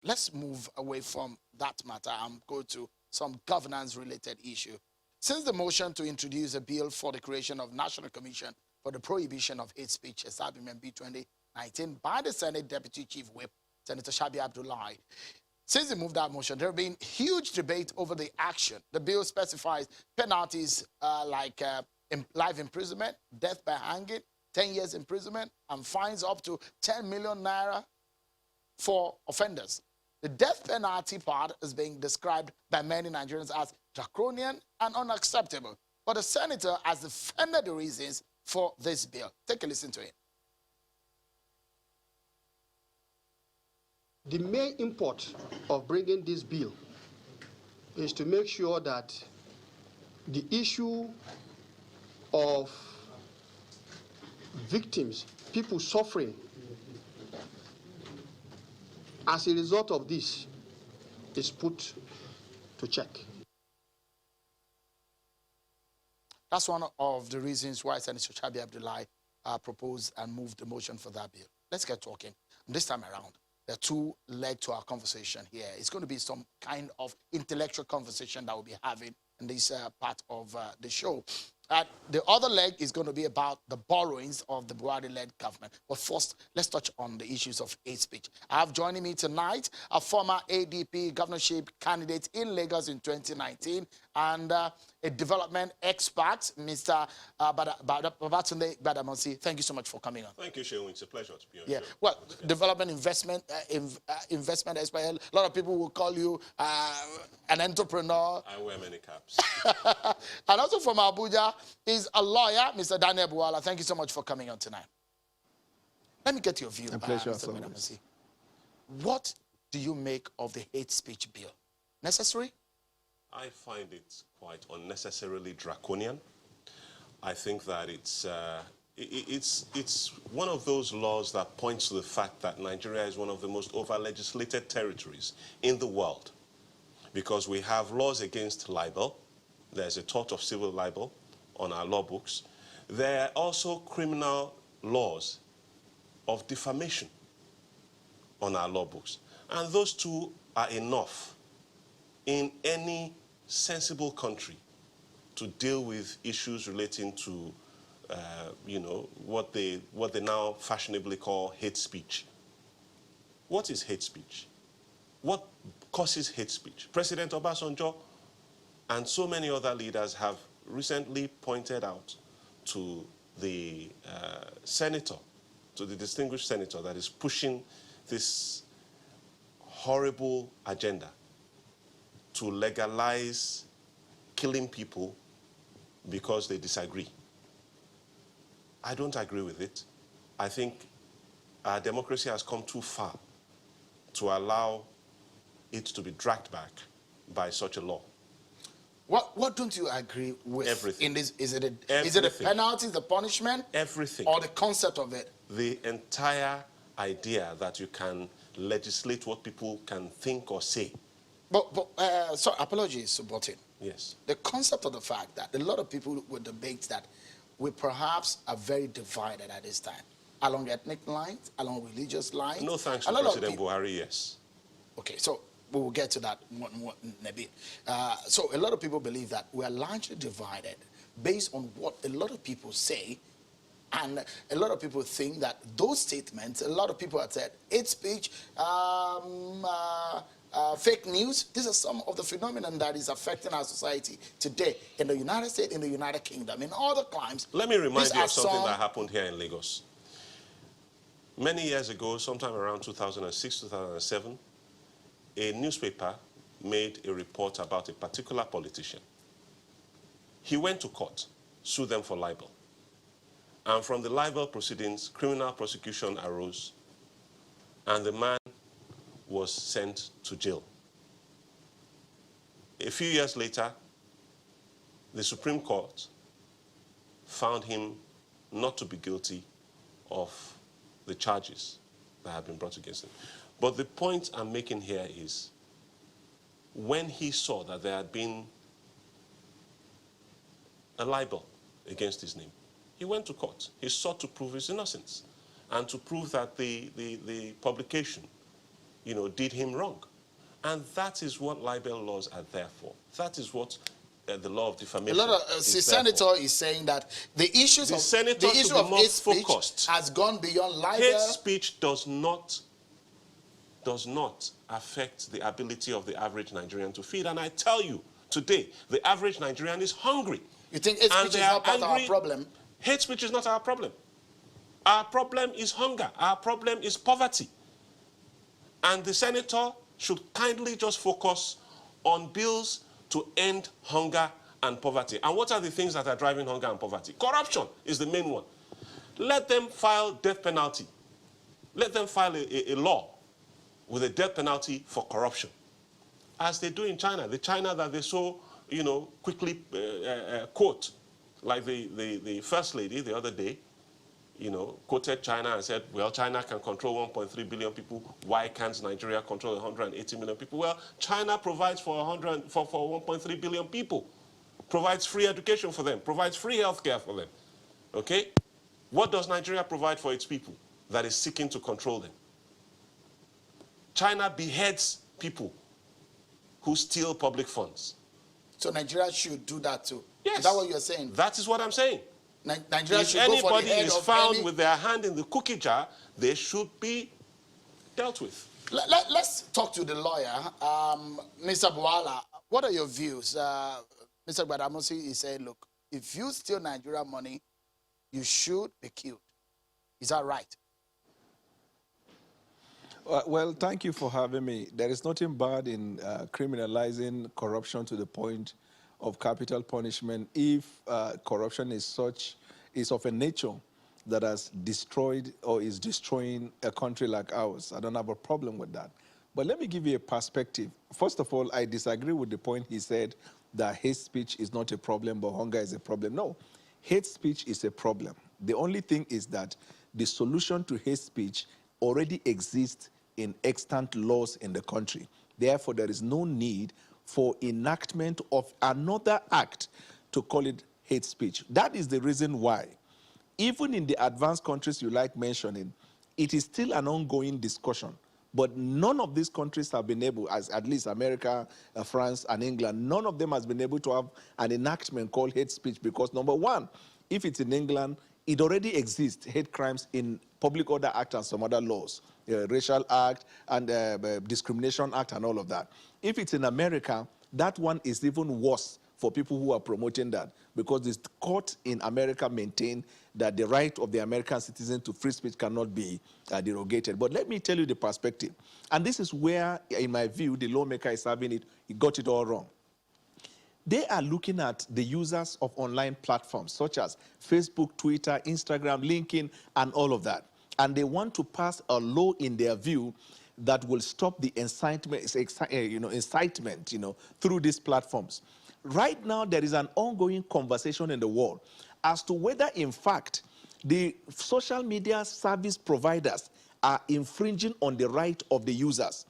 let's move away from that matter and go to some governance-related issue. Since the motion to introduce a bill for the creation of National Commission for the Prohibition of Hate Speech, SRBMB 2019, by the Senate Deputy Chief Whip, Senator Shabi Abdullahi, since he moved that motion, there have been huge debate over the action. The bill specifies penalties like life imprisonment, death by hanging, 10 years imprisonment, and fines up to 10 million naira for offenders. The death penalty part is being described by many Nigerians as draconian and unacceptable. But the senator has defended the reasons for this bill. Take a listen to it. The main import of bringing this bill is to make sure that the issue of victims, people suffering as a result of this, is put to check. That's one of the reasons why Senator Shabi Abdullahi proposed and moved the motion for that bill. Let's get talking. This time around, there are two legs to our conversation here. It's going to be some kind of intellectual conversation that we'll be having in this part of the show. The other leg is going to be about the borrowings of the Bwala-led government. But first, let's touch on the issues of hate speech. I have joining me tonight a former ADP governorship candidate in Lagos in 2019 and a development expert, Mr. Babatunde Gbadamosi. Thank you so much for coming on. Thank you, Sheung. It's a pleasure to be on. Yeah, well, development investment expert. A lot of people will call you an entrepreneur. I wear many caps. And also from Abuja is a lawyer, Mr. Daniel Bwala. Thank you so much for coming on tonight. Let me get your view. A pleasure. Mr. Gbadamosi. What do you make of the hate speech bill? Necessary? I find it quite unnecessarily draconian. I think that it's one of those laws that points to the fact that Nigeria is one of the most over-legislated territories in the world, because we have laws against libel. There's a tort of civil libel on our law books. There are also criminal laws of defamation on our law books. And those two are enough in any sensible country to deal with issues relating to, what they now fashionably call hate speech. What is hate speech? What causes hate speech? President Obasanjo and so many other leaders have recently pointed out to the senator, to the distinguished senator that is pushing this horrible agenda to legalize killing people because they disagree. I don't agree with it. I think our democracy has come too far to allow it to be dragged back by such a law. What don't you agree with? Everything. In this, is it the penalties, the punishment? Everything. Or the concept of it? The entire idea that you can legislate what people can think or say. Sorry, apologies, Subotin. Yes. The concept of the fact that a lot of people would debate that we perhaps are very divided at this time, along ethnic lines, along religious lines. No thanks to President Buhari, yes. Okay, so we will get to that one in a bit. So a lot of people believe that we are largely divided based on what a lot of people say, and a lot of people think that those statements, a lot of people have said, hate speech, fake news, these are some of the phenomenon that is affecting our society today in the United States, in the United Kingdom, in other climes. Let me remind you of something that happened here in Lagos. Many years ago, sometime around 2006, 2007, a newspaper made a report about a particular politician. He went to court, sued them for libel. And from the libel proceedings, criminal prosecution arose, and the man was sent to jail. A few years later, the Supreme Court found him not to be guilty of the charges that had been brought against him. But the point I'm making here is, when he saw that there had been a libel against his name, he went to court. He sought to prove his innocence and to prove that the publication did him wrong. And that is what libel laws are there for. That is what the law of defamation A lot of is the there for. senator is saying that the issue should of be more hate speech focused. has gone beyond libel. Hate speech does not affect the ability of the average Nigerian to feed. And I tell you, today, the average Nigerian is hungry. You think hate speech is not part of our problem? Hate speech is not our problem. Our problem is hunger. Our problem is poverty. And the senator should kindly just focus on bills to end hunger and poverty. And what are the things that are driving hunger and poverty? Corruption is the main one. Let them file death penalty. Let them file a law with a death penalty for corruption, as they do in China. The China that they so, quickly quote, like the first lady the other day, quoted China and said, well, China can control 1.3 billion people. Why can't Nigeria control 180 million people? Well, China provides for 1.3 billion people, provides free education for them, provides free healthcare for them. Okay? What does Nigeria provide for its people that is seeking to control them? China beheads people who steal public funds. So Nigeria should do that too. Yes. Is that what you're saying? That is what I'm saying. Nigeria If should go for the anybody head is of found with their hand in the cookie jar, they should be dealt with. Let's talk to the lawyer, Mr. Bwala. What are your views? Mr. Gbadamosi is saying, look, if you steal Nigeria money, you should be killed. Is that right? Well, thank you for having me. There is nothing bad in criminalizing corruption to the point of capital punishment if corruption is of a nature that has destroyed or is destroying a country like ours. I don't have a problem with that. But let me give you a perspective. First of all, I disagree with the point he said that hate speech is not a problem, but hunger is a problem. No, hate speech is a problem. The only thing is that the solution to hate speech already exists in extant laws in the country. Therefore, there is no need for enactment of another act to call it hate speech. That is the reason why, even in the advanced countries you like mentioning, it is still an ongoing discussion. But none of these countries have been able, as at least America, France, and England, none of them has been able to have an enactment called hate speech because, number one, if it's in England, it already exists, hate crimes in Public Order Act and some other laws, Racial Act and Discrimination Act and all of that. If it's in America, that one is even worse for people who are promoting that because the court in America maintain that the right of the American citizen to free speech cannot be derogated. But let me tell you the perspective. And this is where, in my view, the lawmaker is having it. He got it all wrong. They are looking at the users of online platforms such as Facebook, Twitter, Instagram, LinkedIn, and all of that. And they want to pass a law in their view that will stop the incitement, through these platforms. Right now, there is an ongoing conversation in the world as to whether, in fact, the social media service providers are infringing on the right of the users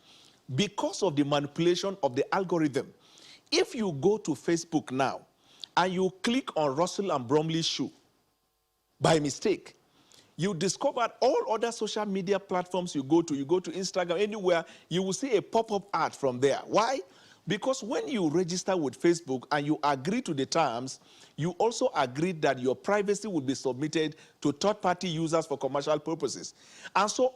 because of the manipulation of the algorithm. If you go to Facebook now and you click on Russell and Bromley's shoe by mistake, you discover all other social media platforms you go to Instagram, anywhere, you will see a pop-up ad from there. Why? Because when you register with Facebook and you agree to the terms, you also agree that your privacy will be submitted to third-party users for commercial purposes. And so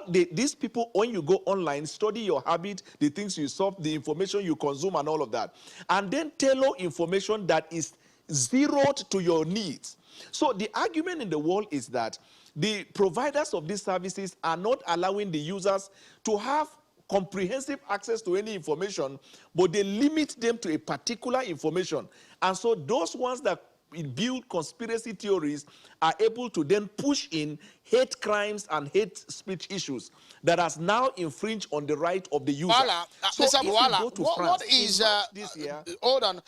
these people, when you go online, study your habit, the things you solve, the information you consume and all of that, and then tailor information that is zeroed to your needs. So the argument in the world is that the providers of these services are not allowing the users to have comprehensive access to any information, but they limit them to a particular information. And so those ones that build conspiracy theories are able to then push in hate crimes and hate speech issues that has now infringed on the right of the user. So Mr. Bwala, what is this year? Hold on.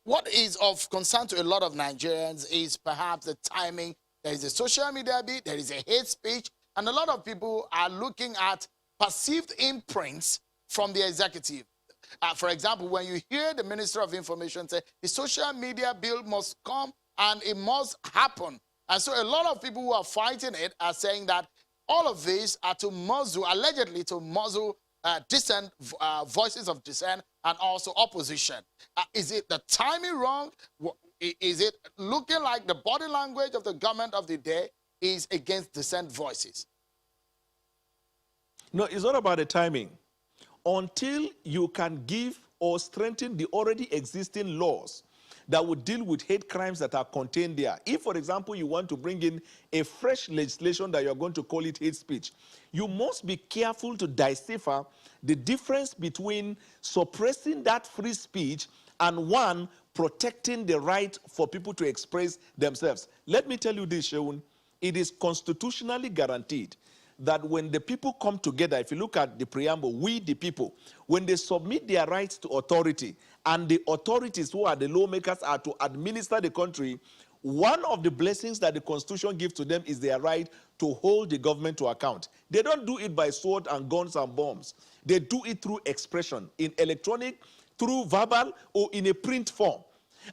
What is of concern to a lot of Nigerians is perhaps the timing. There is a social media bit, there is a hate speech, and a lot of people are looking at perceived imprints from the executive. For example, when you hear the Minister of Information say the social media bill must come and it must happen. And so a lot of people who are fighting it are saying that all of these are to muzzle, allegedly to muzzle dissent, voices of dissent, and also opposition. Is it the timing wrong? Is it looking like the body language of the government of the day is against dissent voices? No, it's not about the timing. Until you can give or strengthen the already existing laws that would deal with hate crimes that are contained there. If, for example, you want to bring in a fresh legislation that you're going to call it hate speech, you must be careful to decipher the difference between suppressing that free speech and one protecting the right for people to express themselves. Let me tell you this, Sheun. It is constitutionally guaranteed that when the people come together, if you look at the preamble, we the people, when they submit their rights to authority, and the authorities who are the lawmakers are to administer the country, one of the blessings that the Constitution gives to them is their right to hold the government to account. They don't do it by sword and guns and bombs. They do it through expression, in electronic, through verbal, or in a print form.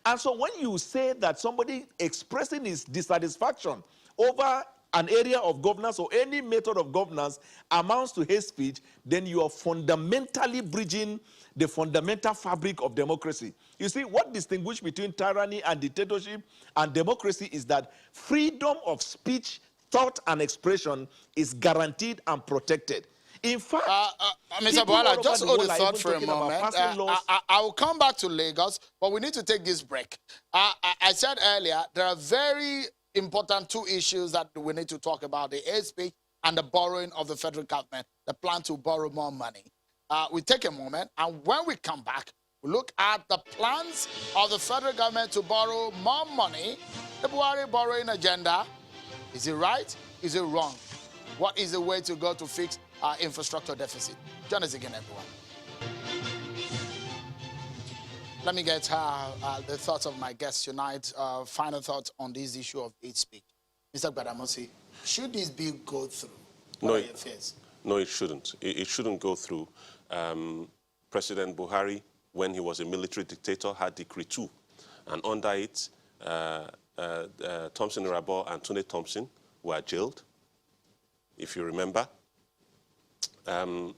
And so when you say that somebody expressing his dissatisfaction over an area of governance or any method of governance amounts to hate speech, then you are fundamentally bridging the fundamental fabric of democracy. You see, what distinguishes between tyranny and dictatorship and democracy is that freedom of speech, thought, and expression is guaranteed and protected. In fact, Mr. Bwala, just hold the thought for a moment. I will come back to Lagos, but we need to take this break. I said earlier, there are very important two issues that we need to talk about: the hate speech and the borrowing of the federal government, the plan to borrow more money. We take a moment, and when we come back, we look at the plans of the federal government to borrow more money, the Buhari borrowing agenda. Is it right? Is it wrong? What is the way to go to fix our infrastructure deficit? Join us again, everyone. Let me get the thoughts of my guests tonight. Final thoughts on this issue of hate speech. Mr. Gbadamosi, should this bill go through? No, it shouldn't. It shouldn't go through. President Buhari, when he was a military dictator, had Decree 2. And under it, Thompson Irabor and Tunde Thompson were jailed, if you remember. The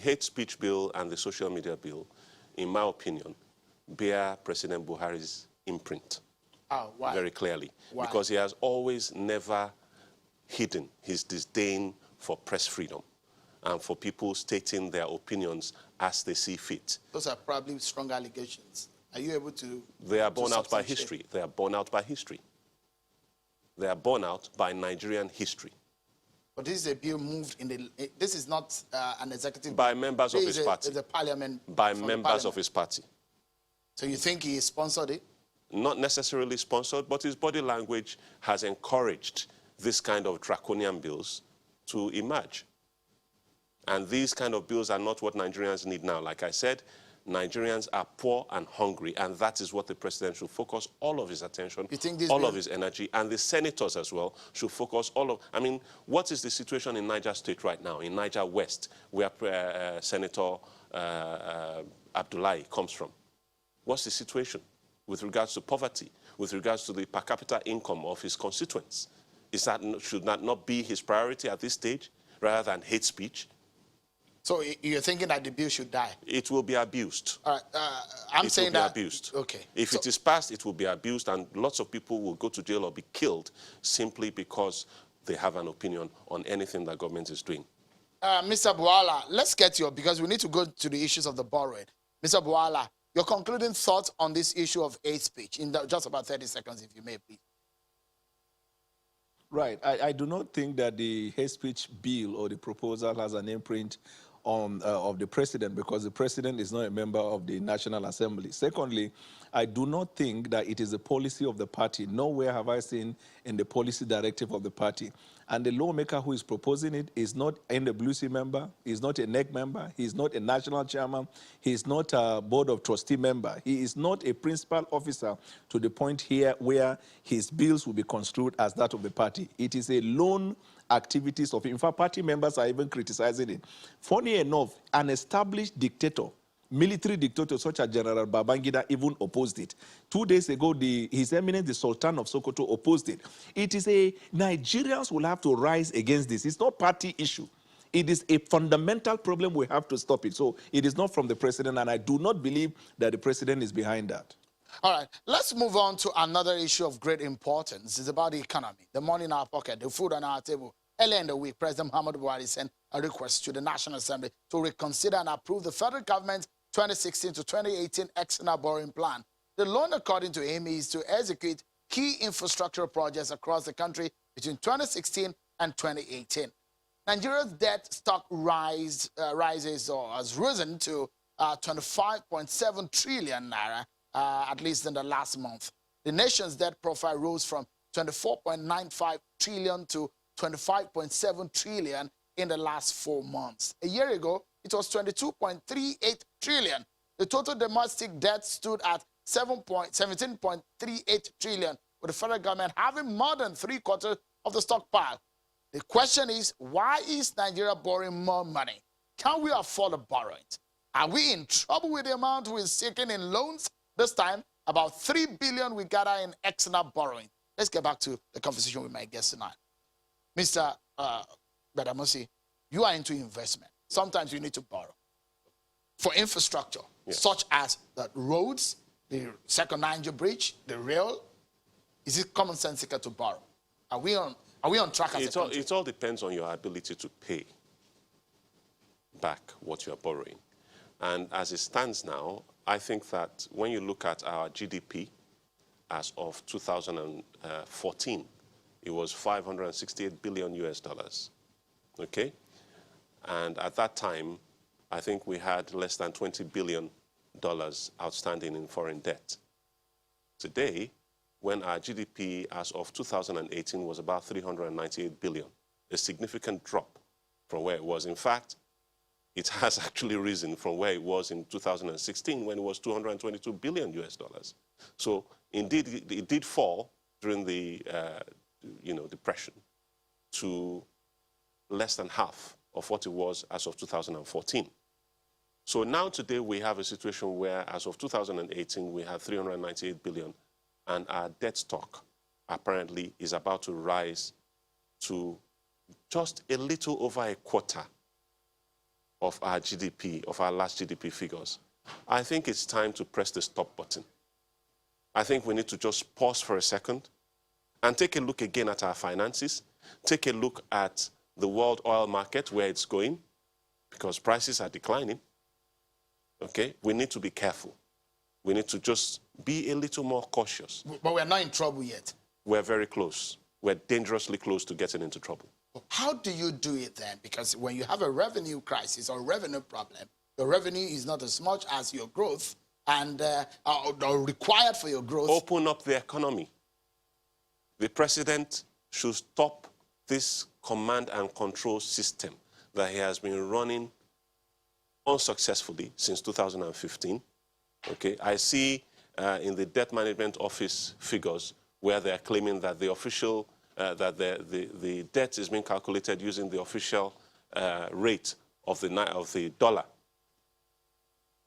hate speech bill and the social media bill, in my opinion, bear President Buhari's imprint. Oh, why? Very clearly. Why? Because he has always never hidden his disdain for press freedom and for people stating their opinions as they see fit. Those are probably strong allegations. Are you able to... They are borne out by history. They are borne out by history. They are borne out by Nigerian history. But this is a bill moved in the... This is not an executive... By members of his party. It's a parliament... By members of his party. So you think he sponsored it? Not necessarily sponsored, but his body language has encouraged this kind of draconian bills to emerge. And these kind of bills are not what Nigerians need now. Like I said, Nigerians are poor and hungry, and that is what the president should focus all of his attention, all of his energy, and the senators as well should focus all of... I mean, what is the situation in Niger State right now, in Niger West, where Senator Abdullahi comes from? What's the situation with regards to poverty, with regards to the per capita income of his constituents? Should that not be his priority at this stage, rather than hate speech? So you're thinking that the bill should die? It will be abused. All right, I'm saying that... It will be abused. Okay. If it is passed, it will be abused, and lots of people will go to jail or be killed simply because they have an opinion on anything that government is doing. Mr. Bwala, let's get your... Because we need to go to the issues of the borrowing. Mr. Bwala, your concluding thoughts on this issue of hate speech in just about 30 seconds, if you may, please. Right. I do not think that the hate speech bill or the proposal has an imprint of the president, because the president is not a member of the National Assembly. Secondly, I do not think that it is a policy of the party. Nowhere have I seen in the policy directive of the party. And the lawmaker who is proposing it is not an NWC member, he's not a NEC member, he's not a national chairman, he's not a board of trustee member. He is not a principal officer to the point here where his bills will be construed as that of the party. It is a lone activities of, in fact, party members are even criticizing it. Funny enough, an established dictator military dictators such as General Babangida even opposed it. 2 days ago, His Eminence, the Sultan of Sokoto, opposed it. It is Nigerians will have to rise against this. It's not party issue. It is a fundamental problem. We have to stop it. So it is not from the president, and I do not believe that the president is behind that. All right, let's move on to another issue of great importance. It's about the economy, the money in our pocket, the food on our table. Earlier in the week, President Muhammadu Buhari sent a request to the National Assembly to reconsider and approve the federal government's 2016 to 2018 external borrowing plan. The loan, according to him, is to execute key infrastructure projects across the country between 2016 and 2018. Nigeria's debt stock has risen to 25.7 trillion naira, at least in the last month. The nation's debt profile rose from 24.95 trillion to 25.7 trillion in the last 4 months. A year ago, it was 22.38 trillion. The total domestic debt stood at 17.38 trillion, with the federal government having more than 3/4 of the stockpile. The question is, why is Nigeria borrowing more money? Can we afford the borrowings? Are we in trouble with the amount we're seeking in loans? This time, about 3 billion we gather in external borrowing. Let's get back to the conversation with my guest tonight. Mr. Gbadamosi, you are into investment. Sometimes you need to borrow for infrastructure, yes, such as the roads, the Second Niger Bridge, the rail. Is it commonsensical to borrow? Are we on track as a country? It all depends on your ability to pay back what you are borrowing. And as it stands now, I think that when you look at our GDP as of 2014, it was $568 billion US. Okay? And at that time, I think we had less than $20 billion outstanding in foreign debt. Today, when our GDP as of 2018 was about $398 billion, a significant drop from where it was. In fact, it has actually risen from where it was in 2016 when it was $222 billion US. So indeed, it did fall during the depression to less than half of what it was as of 2014. So now today we have a situation where as of 2018 we have 398 billion, and our debt stock apparently is about to rise to just a little over a quarter of our GDP, of our last GDP figures. I think it's time to press the stop button. I think we need to just pause for a second and take a look again at our finances, take a look at the world oil market, where it's going, because prices are declining. Okay? We need to be careful. We need to just be a little more cautious. But we're not in trouble yet. We're very close. We're dangerously close to getting into trouble. How do you do it then? Because when you have a revenue crisis or revenue problem, your revenue is not as much as your growth and or required for your growth. Open up the economy. The president should stop this command and control system that he has been running unsuccessfully since 2015. Okay, I see in the debt management office figures where they are claiming that the official that the debt is being calculated using the official rate of the dollar.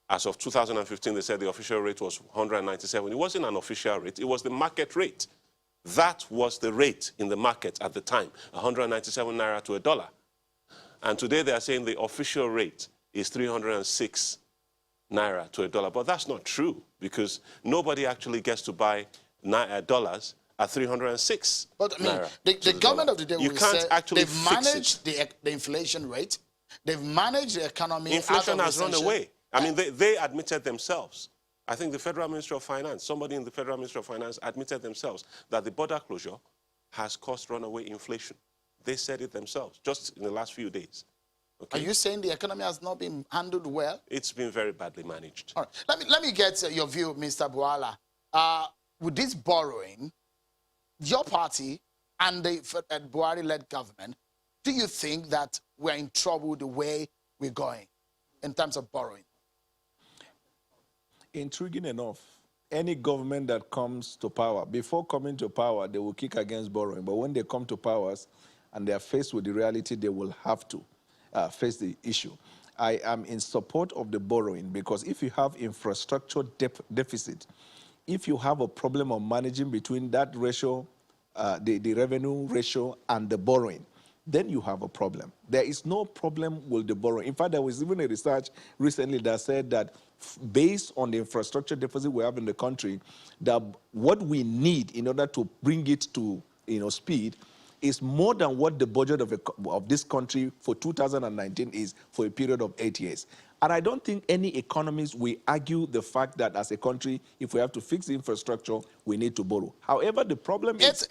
As of 2015, they said the official rate was 197. It wasn't an official rate; it was the market rate. That was the rate in the market at the time, 197 naira to $1. And today they are saying the official rate is 306 naira to $1. But that's not true, because nobody actually gets to buy dollars at 306. But I mean, the government of the day will say they've managed the inflation rate, they've managed the economy. Inflation has run away. I mean, they admitted themselves. I think the Federal Ministry of Finance, somebody in the Federal Ministry of Finance admitted themselves that the border closure has caused runaway inflation. They said it themselves just in the last few days. Okay? Are you saying the economy has not been handled well? It's been very badly managed. All right. Let me get your view, Mr. Bwala. With this borrowing, your party and the Buhari-led government, do you think that we're in trouble the way we're going in terms of borrowing? Intriguing enough, any government that comes to power, before coming to power, they will kick against borrowing. But when they come to powers and they are faced with the reality, they will have to. face the issue. I am in support of the borrowing because if you have infrastructure deficit, if you have a problem of managing between that ratio, the revenue ratio and the borrowing, then you have a problem. There is no problem with the borrowing. In fact, there was even a research recently that said that based on the infrastructure deficit we have in the country, that what we need in order to bring it to speed is more than what the budget of this country for 2019 is for a period of 8 years. And I don't think any economist will argue the fact that as a country, if we have to fix the infrastructure, we need to borrow. However, the problem is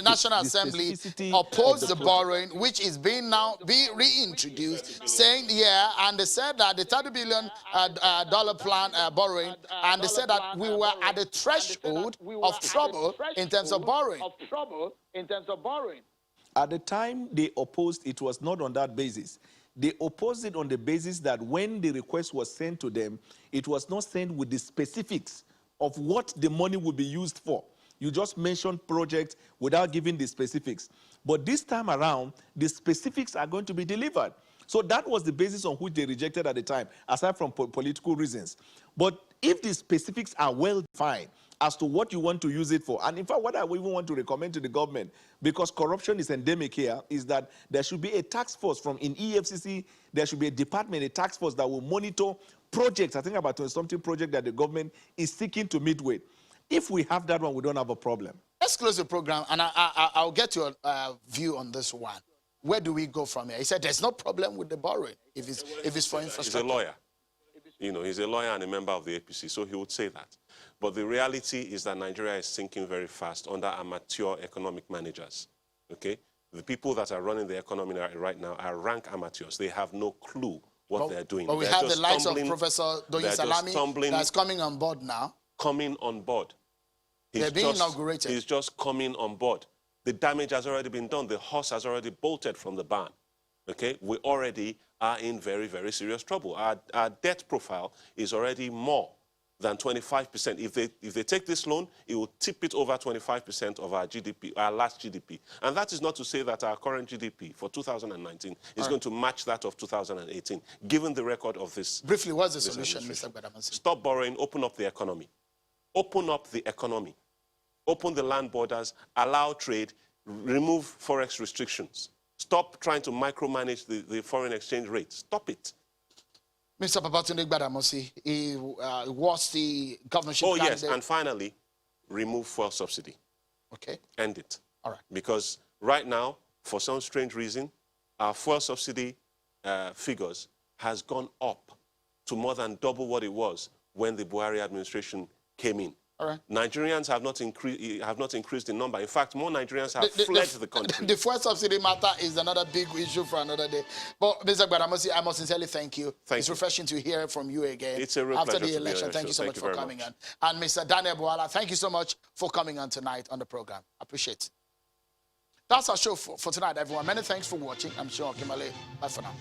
National Assembly opposed the borrowing, which is being reintroduced, saying, and they said that the $30 billion plan borrowing, and they said that we were at the threshold of trouble in terms of borrowing. At the time they opposed, it was not on that basis. They opposed it on the basis that when the request was sent to them, it was not sent with the specifics of what the money would be used for. You just mentioned projects without giving the specifics. But this time around, the specifics are going to be delivered. So that was the basis on which they rejected at the time, aside from political reasons. But if the specifics are well defined as to what you want to use it for, and in fact, what I even want to recommend to the government, because corruption is endemic here, is that there should be a task force in EFCC, there should be a department, a task force that will monitor projects, I think about 20-something project that the government is seeking to meet with. If we have that one, we don't have a problem. Let's close the program, and I'll get your view on this one. Where do we go from here? He said there's no problem with the borrowing if it's for infrastructure. He's a lawyer. He's a lawyer and a member of the APC, so he would say that. But the reality is that Nigeria is sinking very fast under amateur economic managers, okay? The people that are running the economy right now are rank amateurs. They have no clue what they're doing. But we have the likes of Professor Doyin Salami that's coming on board now. Coming on board. They're being inaugurated. He's just coming on board. The damage has already been done. The horse has already bolted from the barn. Okay? We already are in very, very serious trouble. Our debt profile is already more than 25%. If they take this loan, it will tip it over 25% of our GDP, our last GDP. And that is not to say that our current GDP for 2019 is going to match that of 2018, given the record of this. Briefly, what's the solution, Mr. Gbadamosi? Stop borrowing, open up the economy. Open up the economy. Open the land borders, allow trade, remove forex restrictions. Stop trying to micromanage the foreign exchange rate. Stop it. Mr. BABATUNDE Gbadamosi, he was the governorship candidate. Yes, and finally, remove fuel subsidy. Okay. End it. All right. Because right now, for some strange reason, our fuel subsidy figures has gone up to more than double what it was when the Buhari administration came in. All right. Nigerians have not increased in number. In fact, more Nigerians have fled the country. The fuel subsidy matter is anotother big issue for another day. But Mr. Gbadamosi, I must sincerely thank you. It's refreshing to hear from you again. It's a real after pleasure the election. Thank you so much for coming on. And Mr. Daniel Bwala, thank you so much for coming on tonight on the program. Appreciate it. That's our show for tonight, everyone. Many thanks for watching. I'm sure Kimale. Bye for now.